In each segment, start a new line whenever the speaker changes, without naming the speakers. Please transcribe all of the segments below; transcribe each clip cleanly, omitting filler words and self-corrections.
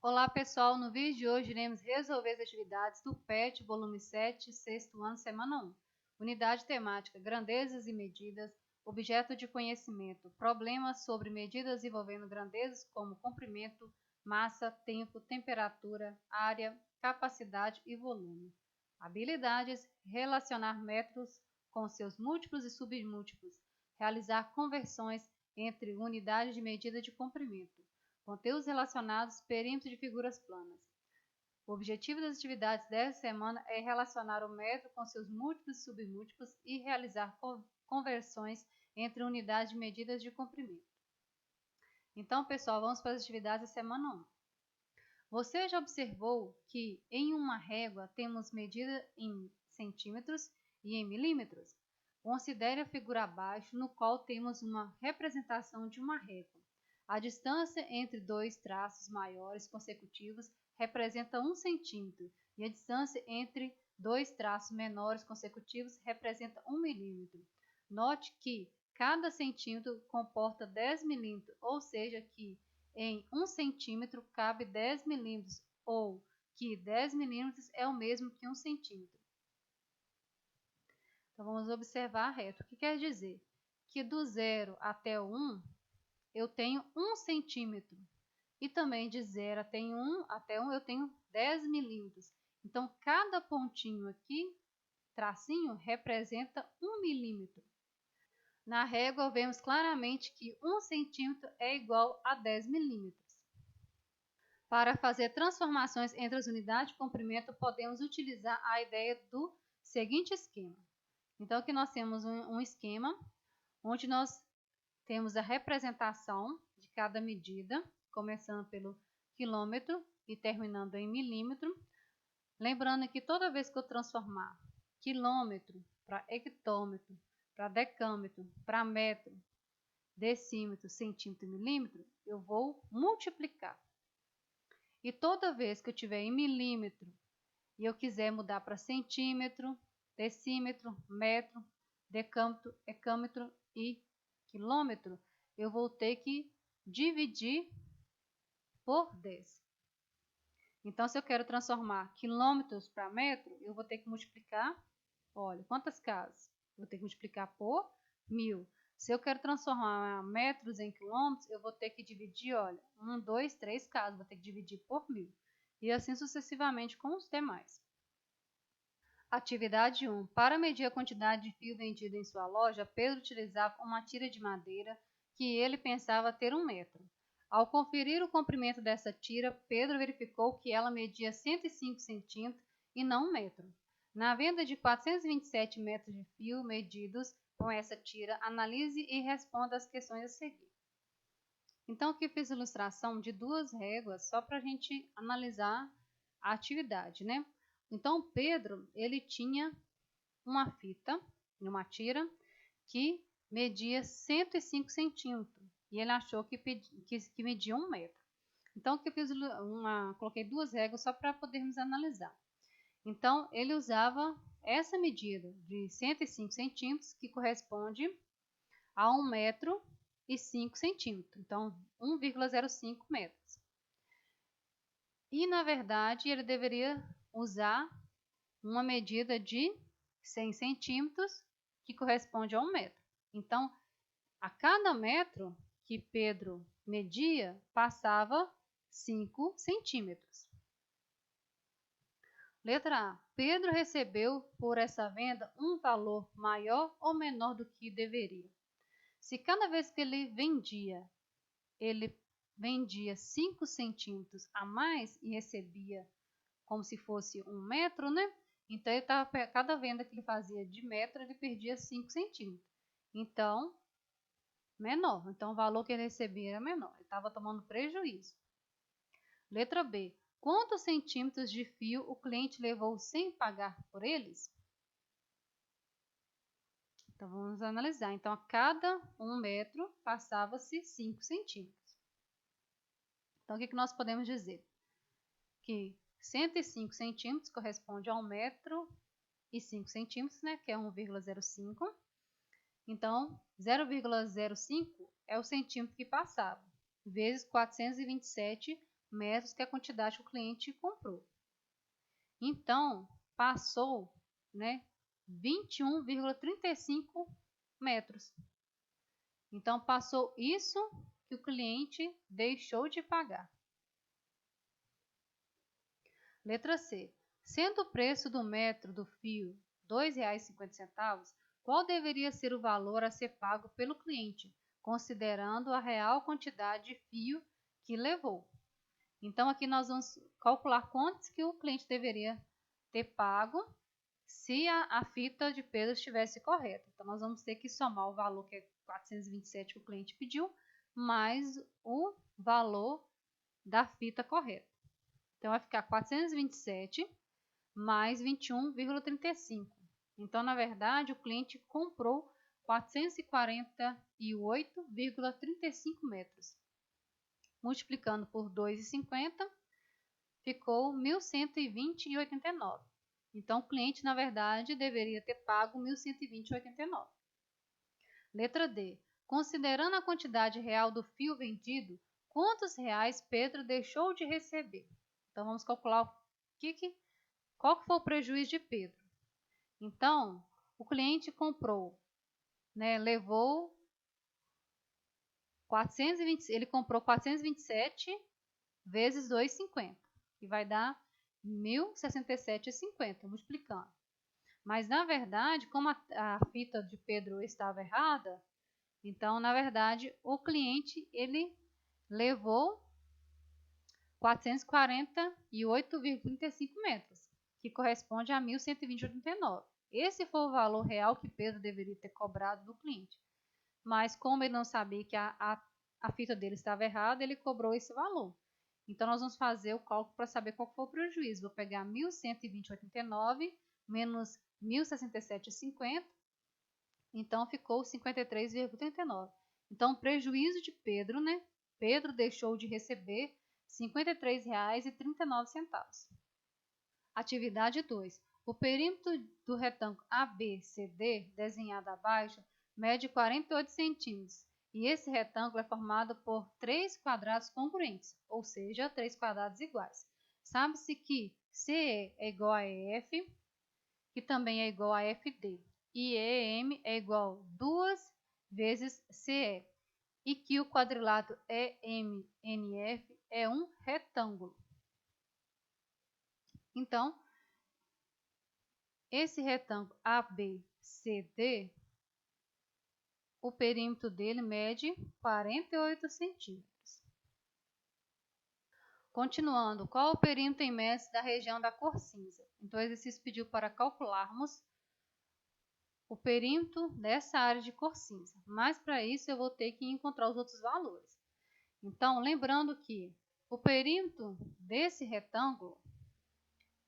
Olá pessoal, no vídeo de hoje iremos resolver as atividades do PET, volume 7, sexto ano, semana 1. Unidade temática, grandezas e medidas, objeto de conhecimento, problemas sobre medidas envolvendo grandezas como comprimento, massa, tempo, temperatura, área, capacidade e volume. Habilidades, relacionar métodos com seus múltiplos e submúltiplos, realizar conversões entre unidades de medida de comprimento. Conteúdos relacionados, perímetro de figuras planas. O objetivo das atividades dessa semana é relacionar o método com seus múltiplos e submúltiplos e realizar conversões entre unidades de medidas de comprimento. Então, pessoal, vamos para as atividades da semana 1. Você já observou que em uma régua temos medida em centímetros e em milímetros? Considere a figura abaixo, no qual temos uma representação de uma régua. A distância entre dois traços maiores consecutivos representa 1 centímetro e a distância entre dois traços menores consecutivos representa 1 milímetro. Note que cada centímetro comporta 10 milímetros, ou seja, que em 1 centímetro cabe 10 milímetros, ou que 10 milímetros é o mesmo que 1 centímetro. Então, vamos observar a reta. O que quer dizer? Que do 0 até o 1, eu tenho 1 centímetro. E também de 0 até 1 eu tenho 10 milímetros. Então, cada pontinho aqui, tracinho, representa 1 milímetro. Na régua, vemos claramente que 1 centímetro é igual a 10 milímetros. Para fazer transformações entre as unidades de comprimento, podemos utilizar a ideia do seguinte esquema. Então, aqui nós temos um esquema onde nós temos a representação de cada medida, começando pelo quilômetro e terminando em milímetro. Lembrando que toda vez que eu transformar quilômetro para hectômetro, para decâmetro, para metro, decímetro, centímetro e milímetro, eu vou multiplicar. E toda vez que eu tiver em milímetro e eu quiser mudar para centímetro, decímetro, metro, decâmetro, hectômetro e quilômetro, eu vou ter que dividir por 10. Então, se eu quero transformar quilômetros para metro, eu vou ter que multiplicar, olha, quantas casas? Vou ter que multiplicar por 1000. Se eu quero transformar metros em quilômetros, eu vou ter que dividir, olha, 1, 2, 3 casas, vou ter que dividir por 1000. E assim sucessivamente com os demais. Atividade 1. Para medir a quantidade de fio vendido em sua loja, Pedro utilizava uma tira de madeira que ele pensava ter 1 metro. Ao conferir o comprimento dessa tira, Pedro verificou que ela media 105 centímetros e não 1 metro. Na venda de 427 metros de fio medidos com essa tira, analise e responda as questões a seguir. Então, aqui eu fiz a ilustração de 2 réguas, só para a gente analisar a atividade, né? Então, Pedro, ele tinha uma fita, uma tira, que media 105 centímetros. E ele achou que media 1 metro. Então, aqui eu fiz coloquei 2 réguas só para podermos analisar. Então, ele usava essa medida de 105 centímetros, que corresponde a 1 metro e 5 centímetros. Então, 1,05 metros. E, na verdade, ele deveria usar uma medida de 100 centímetros, que corresponde a 1 metro. Então, a cada metro que Pedro media, passava 5 centímetros. Letra A. Pedro recebeu por essa venda um valor maior ou menor do que deveria. Se cada vez que ele vendia 5 centímetros a mais e recebia como se fosse 1 metro, né? Então, cada venda que ele fazia de metro, ele perdia 5 centímetros. Então, menor. Então, o valor que ele recebia era menor. Ele estava tomando prejuízo. Letra B. Quantos centímetros de fio o cliente levou sem pagar por eles? Então, vamos analisar. Então, a cada 1 metro, passava-se 5 centímetros. Então, o que nós podemos dizer? Que 105 centímetros corresponde a 1 metro e 5 centímetros, né, que é 1,05. Então, 0,05 é o centímetro que passava, vezes 427, metros, que é a quantidade que o cliente comprou. Então, passou, né, 21,35 metros. Então, passou isso que o cliente deixou de pagar. Letra C. Sendo o preço do metro do fio R$ 2,50, qual deveria ser o valor a ser pago pelo cliente, considerando a real quantidade de fio que levou? Então, aqui nós vamos calcular quantos que o cliente deveria ter pago se a fita de Pedro estivesse correta. Então, nós vamos ter que somar o valor que é 427 que o cliente pediu, mais o valor da fita correta. Então, vai ficar 427 mais 21,35. Então, na verdade, o cliente comprou 448,35 metros. Multiplicando por 2,50, ficou 1.120,89. Então, o cliente, na verdade, deveria ter pago 1.120,89. Letra D. Considerando a quantidade real do fio vendido, quantos reais Pedro deixou de receber? Então, vamos calcular qual que foi o prejuízo de Pedro. Então, o cliente comprou, né, levou 420, ele comprou 427 vezes 2,50, que vai dar 1.067,50, multiplicando. Mas, na verdade, como a fita de Pedro estava errada, então, na verdade, o cliente, ele levou 448,35 metros, que corresponde a 1.120,89. Esse foi o valor real que Pedro deveria ter cobrado do cliente. Mas como ele não sabia que a fita dele estava errada, ele cobrou esse valor. Então, nós vamos fazer o cálculo para saber qual foi o prejuízo. Vou pegar 1.120,89 menos 1.067,50. Então, ficou 53,39. Então, o prejuízo de Pedro, né? Pedro deixou de receber R$ 53,39. Atividade 2. O perímetro do retângulo ABCD, desenhado abaixo, mede 48 centímetros. E esse retângulo é formado por 3 quadrados congruentes, ou seja, 3 quadrados iguais. Sabe-se que CE é igual a EF, que também é igual a FD. E EM é igual a 2 vezes CE. E que o quadrilátero EMNF é um retângulo. Então, esse retângulo ABCD, o perímetro dele mede 48 centímetros. Continuando, qual é o perímetro em metros da região da cor cinza? Então, o exercício pediu para calcularmos o perímetro dessa área de cor cinza. Mas, para isso, eu vou ter que encontrar os outros valores. Então, lembrando que o perímetro desse retângulo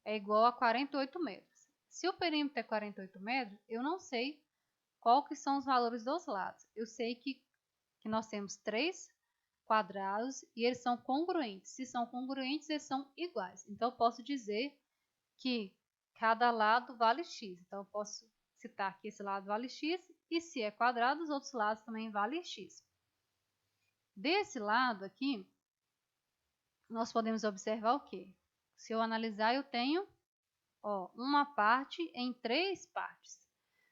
é igual a 48 metros. Se o perímetro é 48 metros, eu não sei qual que são os valores dos lados. Eu sei que nós temos 3 quadrados e eles são congruentes. Se são congruentes, eles são iguais. Então, eu posso dizer que cada lado vale x. Então, eu posso citar que esse lado vale x e se é quadrado, os outros lados também valem x. Desse lado aqui, nós podemos observar o quê? Se eu analisar, eu tenho uma parte em 3 partes.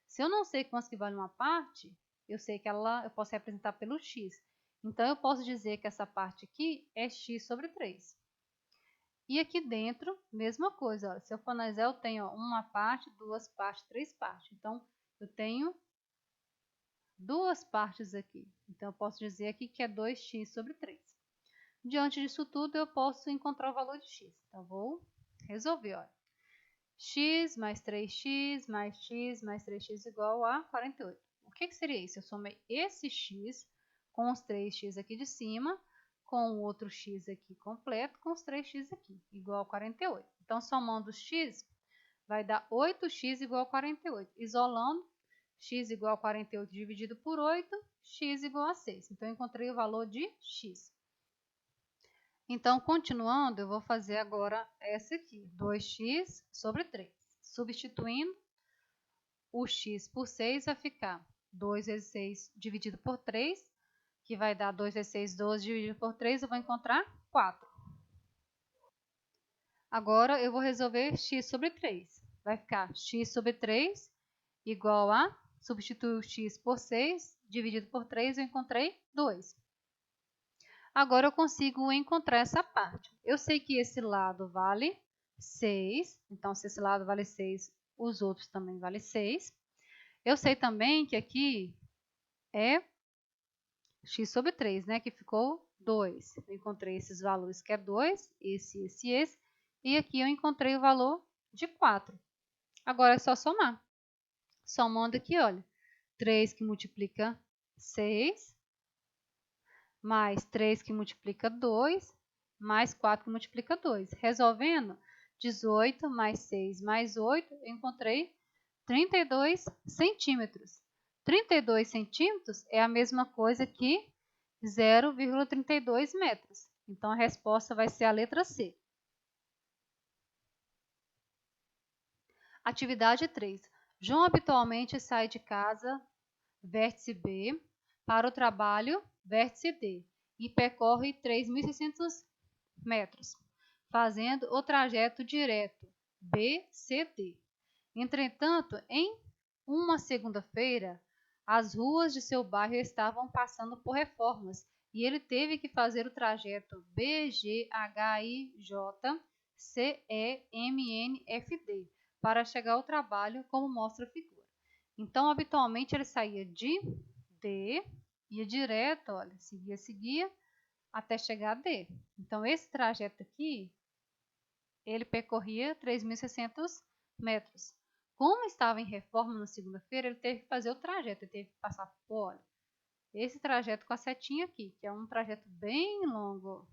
Se eu não sei quanto que vale uma parte, eu sei que eu posso representar pelo x. Então, eu posso dizer que essa parte aqui é x sobre 3. E aqui dentro, mesma coisa. Se eu for analisar, eu tenho uma parte, 2 partes, 3 partes. Então, eu tenho 2 partes aqui. Então, eu posso dizer aqui que é 2x sobre 3. Diante disso tudo, eu posso encontrar o valor de x. Então, vou resolver. Olha. X mais 3x mais x mais 3x igual a 48. O que seria isso? Eu somei esse x com os 3x aqui de cima, com o outro x aqui completo, com os 3x aqui, igual a 48. Então, somando os x, vai dar 8x igual a 48. Isolando, x igual a 48 dividido por 8, x igual a 6. Então, eu encontrei o valor de x. Então, continuando, eu vou fazer agora essa aqui, 2x sobre 3. Substituindo o x por 6, vai ficar 2 vezes 6 dividido por 3, que vai dar 2 vezes 6, 12 dividido por 3, eu vou encontrar 4. Agora eu vou resolver x sobre 3. Vai ficar x sobre 3 igual a, substituir o x por 6, dividido por 3, eu encontrei 2. Agora eu consigo encontrar essa parte. Eu sei que esse lado vale 6, então se esse lado vale 6, os outros também valem 6. Eu sei também que aqui é x sobre 3, né, que ficou 2. Eu encontrei esses valores que é 2, esse, e aqui eu encontrei o valor de 4. Agora é só somar. Somando aqui, olha, 3 que multiplica 6, mais 3 que multiplica 2, mais 4 que multiplica 2. Resolvendo, 18 mais 6 mais 8, eu encontrei 32 centímetros. 32 centímetros é a mesma coisa que 0,32 metros. Então, a resposta vai ser a letra C. Atividade 3. João habitualmente sai de casa, vértice B, para o trabalho, vértice D, e percorre 3.600 metros, fazendo o trajeto direto BCD. Entretanto, em uma segunda-feira, as ruas de seu bairro estavam passando por reformas e ele teve que fazer o trajeto BGHIJ-CEMNFD para chegar ao trabalho, como mostra a figura. Então, habitualmente, ele saía de D, ia direto, olha, seguia, até chegar a D. Então, esse trajeto aqui, ele percorria 3.600 metros. Como estava em reforma na segunda-feira, ele teve que fazer o trajeto, ele teve que passar por, olha, esse trajeto com a setinha aqui, que é um trajeto bem longo.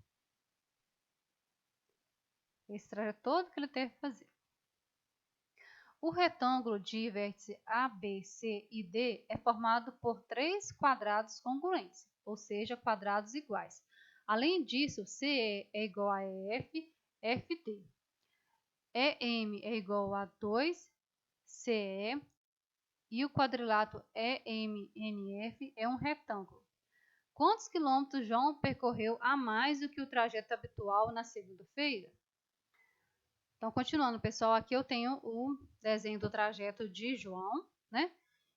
Esse trajeto todo que ele teve que fazer. O retângulo de vértice A, B, C e D é formado por 3 quadrados congruentes, ou seja, quadrados iguais. Além disso, CE é igual a EF, FD. EM é igual a 2CE e o quadrilátero EMNF é um retângulo. Quantos quilômetros João percorreu a mais do que o trajeto habitual na segunda-feira? Então, continuando, pessoal, aqui eu tenho o desenho do trajeto de João, né?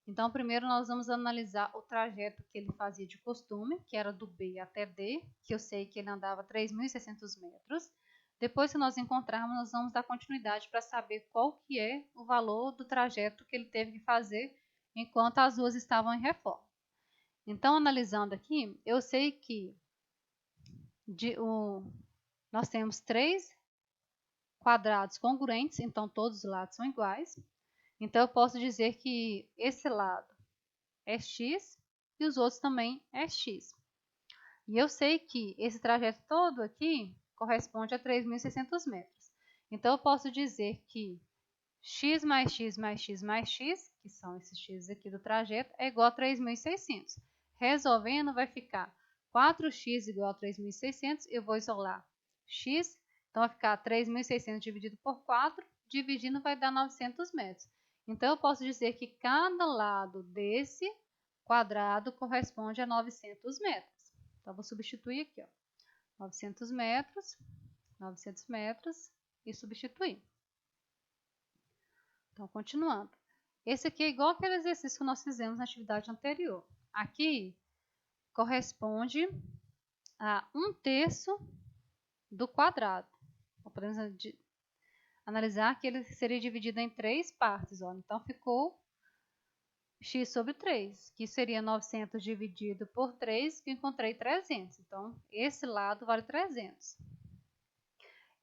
Então, primeiro nós vamos analisar o trajeto que ele fazia de costume, que era do B até D, que eu sei que ele andava 3.600 metros. Depois que nós encontrarmos, nós vamos dar continuidade para saber qual que é o valor do trajeto que ele teve que fazer enquanto as ruas estavam em reforma. Então, analisando aqui, eu sei que nós temos 3 quadrados congruentes, então todos os lados são iguais. Então, eu posso dizer que esse lado é x e os outros também é x. E eu sei que esse trajeto todo aqui corresponde a 3.600 metros. Então, eu posso dizer que x mais x mais x mais x, que são esses x aqui do trajeto, é igual a 3.600. Resolvendo, vai ficar 4x igual a 3.600. Eu vou isolar x, então vai ficar 3.600 dividido por 4, dividindo vai dar 900 metros. Então, eu posso dizer que cada lado desse quadrado corresponde a 900 metros. Então, vou substituir aqui, ó, 900 metros e substituir. Então, continuando. Esse aqui é igual aquele exercício que nós fizemos na atividade anterior. Aqui corresponde a 1/3 do quadrado. Então, podemos analisar que ele seria dividido em 3 partes. Ó. Então, ficou x sobre 3, que seria 900 dividido por 3, que eu encontrei 300. Então, esse lado vale 300.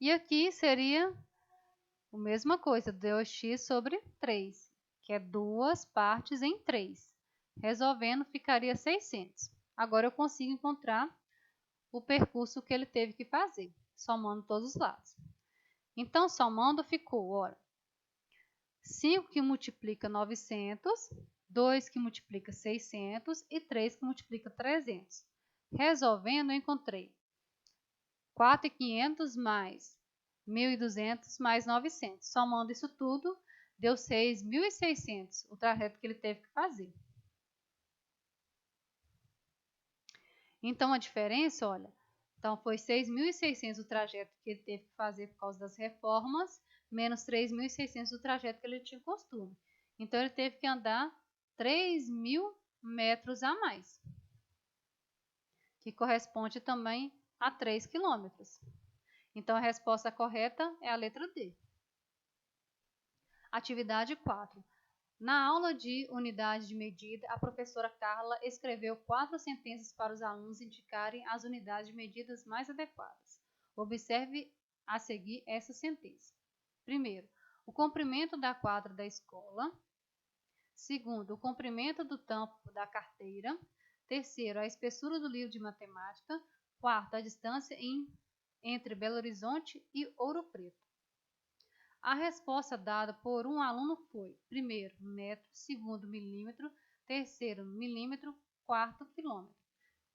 E aqui seria a mesma coisa, 2x sobre 3, que é 2 partes em 3. Resolvendo, ficaria 600. Agora, eu consigo encontrar o percurso que ele teve que fazer, somando todos os lados. Então, somando, ficou, olha, 5 que multiplica 900, 2 que multiplica 600 e 3 que multiplica 300. Resolvendo, eu encontrei 4.500 mais 1.200 mais 900. Somando isso tudo, deu 6.600, o trajeto que ele teve que fazer. Então, a diferença, olha, Então, foi 6.600 o trajeto que ele teve que fazer por causa das reformas, menos 3.600 o trajeto que ele tinha costume. Então, ele teve que andar 3.000 metros a mais, que corresponde também a 3 quilômetros. Então, a resposta correta é a letra D. Atividade 4. Na aula de unidade de medida, a professora Carla escreveu 4 sentenças para os alunos indicarem as unidades de medidas mais adequadas. Observe a seguir essa sentença. Primeiro, o comprimento da quadra da escola. Segundo, o comprimento do tampo da carteira. Terceiro, a espessura do livro de matemática. Quarto, a distância entre Belo Horizonte e Ouro Preto. A resposta dada por um aluno foi: primeiro, metro, segundo, milímetro, terceiro, milímetro, quarto, quilômetro.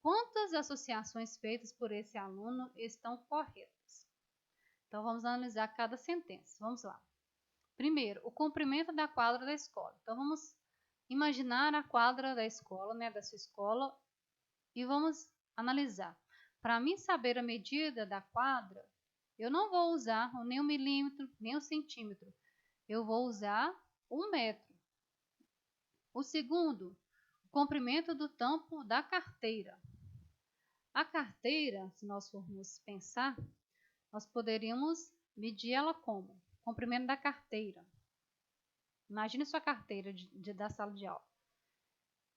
Quantas associações feitas por esse aluno estão corretas? Então, vamos analisar cada sentença. Vamos lá. Primeiro, o comprimento da quadra da escola. Então, vamos imaginar a quadra da escola, da sua escola, e vamos analisar. Para mim saber a medida da quadra, eu não vou usar nem o milímetro, nem o centímetro. Eu vou usar o metro. O segundo, o comprimento do tampo da carteira. A carteira, se nós formos pensar, nós poderíamos medir ela como? Comprimento da carteira. Imagine sua carteira da sala de aula.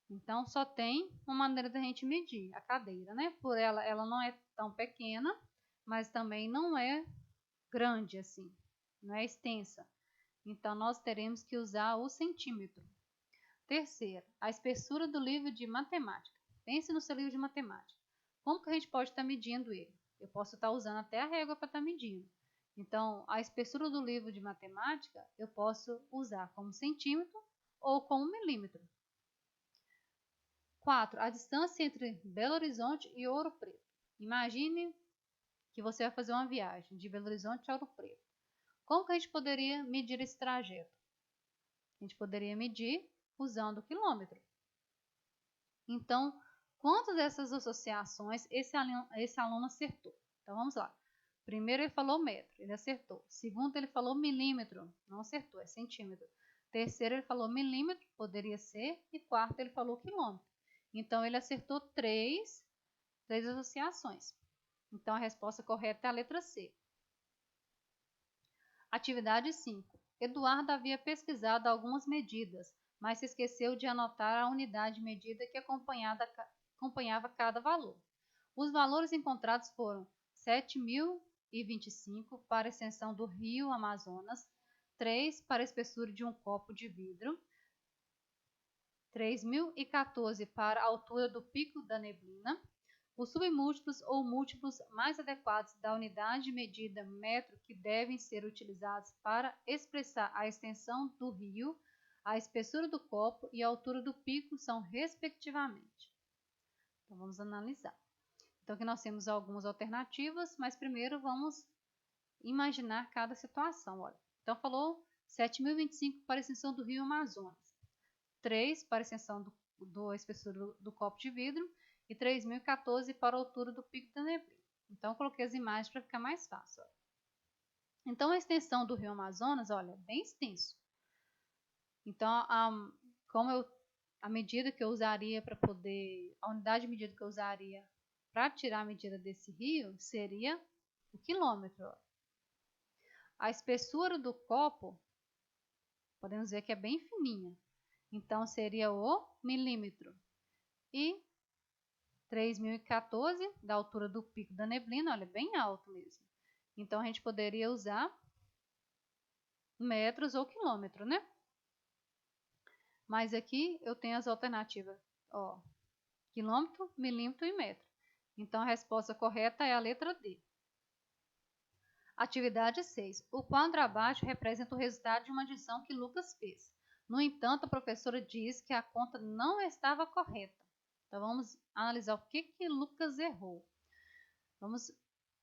Então, só tem uma maneira da gente medir a cadeira, Por ela não é tão pequena, mas também não é grande assim, não é extensa. Então, nós teremos que usar o centímetro. Terceiro, a espessura do livro de matemática. Pense no seu livro de matemática. Como que a gente pode estar medindo ele? Eu posso estar usando até a régua para estar medindo. Então, a espessura do livro de matemática eu posso usar como centímetro ou como milímetro. 4. A distância entre Belo Horizonte e Ouro Preto. Imagine que você vai fazer uma viagem de Belo Horizonte a Ouro Preto. Como que a gente poderia medir esse trajeto? A gente poderia medir usando o quilômetro. Então, quantas dessas associações esse aluno acertou? Então, vamos lá. Primeiro, ele falou metro, ele acertou. Segundo, ele falou milímetro, não acertou, é centímetro. Terceiro, ele falou milímetro, poderia ser. E quarto, ele falou quilômetro. Então, ele acertou três associações. Então, a resposta correta é a letra C. Atividade 5. Eduardo havia pesquisado algumas medidas, mas se esqueceu de anotar a unidade de medida que acompanhava cada valor. Os valores encontrados foram 7.025 para a extensão do rio Amazonas, 3 para a espessura de um copo de vidro, 3.014 para a altura do pico da neblina. Os submúltiplos ou múltiplos mais adequados da unidade de medida metro que devem ser utilizados para expressar a extensão do rio, a espessura do copo e a altura do pico são respectivamente. Então, vamos analisar. Então, aqui nós temos algumas alternativas, mas primeiro vamos imaginar cada situação. Olha. Então, falou 7.025 para a extensão do rio Amazonas, 3 para a extensão da espessura do copo de vidro e 3.014 para a altura do pico da neblina. Então, eu coloquei as imagens para ficar mais fácil. Olha. Então, a extensão do rio Amazonas, olha, bem extenso. Então, a medida que eu usaria para poder, a unidade de medida que eu usaria para tirar a medida desse rio seria o quilômetro. Olha. A espessura do copo, podemos ver que é bem fininha. Então, seria o milímetro. E 3.014 da altura do pico da neblina, olha, bem alto mesmo. Então, a gente poderia usar metros ou quilômetro, Mas aqui eu tenho as alternativas, quilômetro, milímetro e metro. Então, a resposta correta é a letra D. Atividade 6. O quadro abaixo representa o resultado de uma adição que Lucas fez. No entanto, a professora diz que a conta não estava correta. Então, vamos analisar o que Lucas errou. Vamos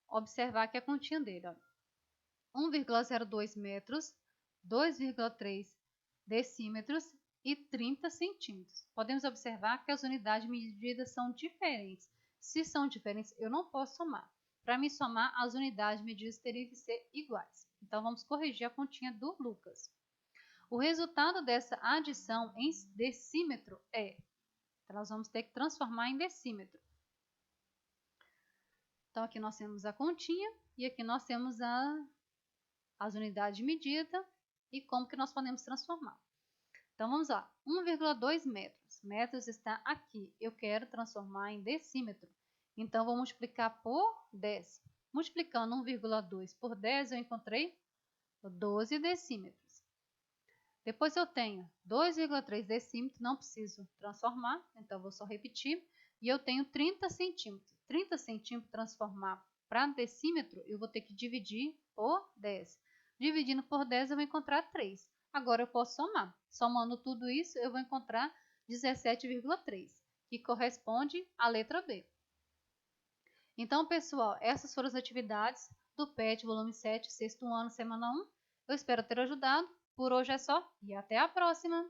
observar aqui a continha dele. 1,02 metros, 2,3 decímetros e 30 centímetros. Podemos observar que as unidades de medida são diferentes. Se são diferentes, eu não posso somar. para me somar as unidades medidas teriam que ser iguais. Então, vamos corrigir a continha do Lucas. O resultado dessa adição em decímetro é... Então, nós vamos ter que transformar em decímetro. Então, aqui nós temos a continha e aqui nós temos as unidades de medida e como que nós podemos transformar. Então, vamos lá. 1,2 metros. Metros está aqui. Eu quero transformar em decímetro. Então, vou multiplicar por 10. Multiplicando 1,2 por 10, eu encontrei 12 decímetros. Depois eu tenho 2,3 decímetros, não preciso transformar, então vou só repetir. E eu tenho 30 centímetros. 30 centímetros transformar para decímetro, eu vou ter que dividir por 10. Dividindo por 10, eu vou encontrar 3. Agora eu posso somar. Somando tudo isso, eu vou encontrar 17,3, que corresponde à letra B. Então, pessoal, essas foram as atividades do PET, volume 7, sexto ano, semana 1. Eu espero ter ajudado. Por hoje é só e até a próxima!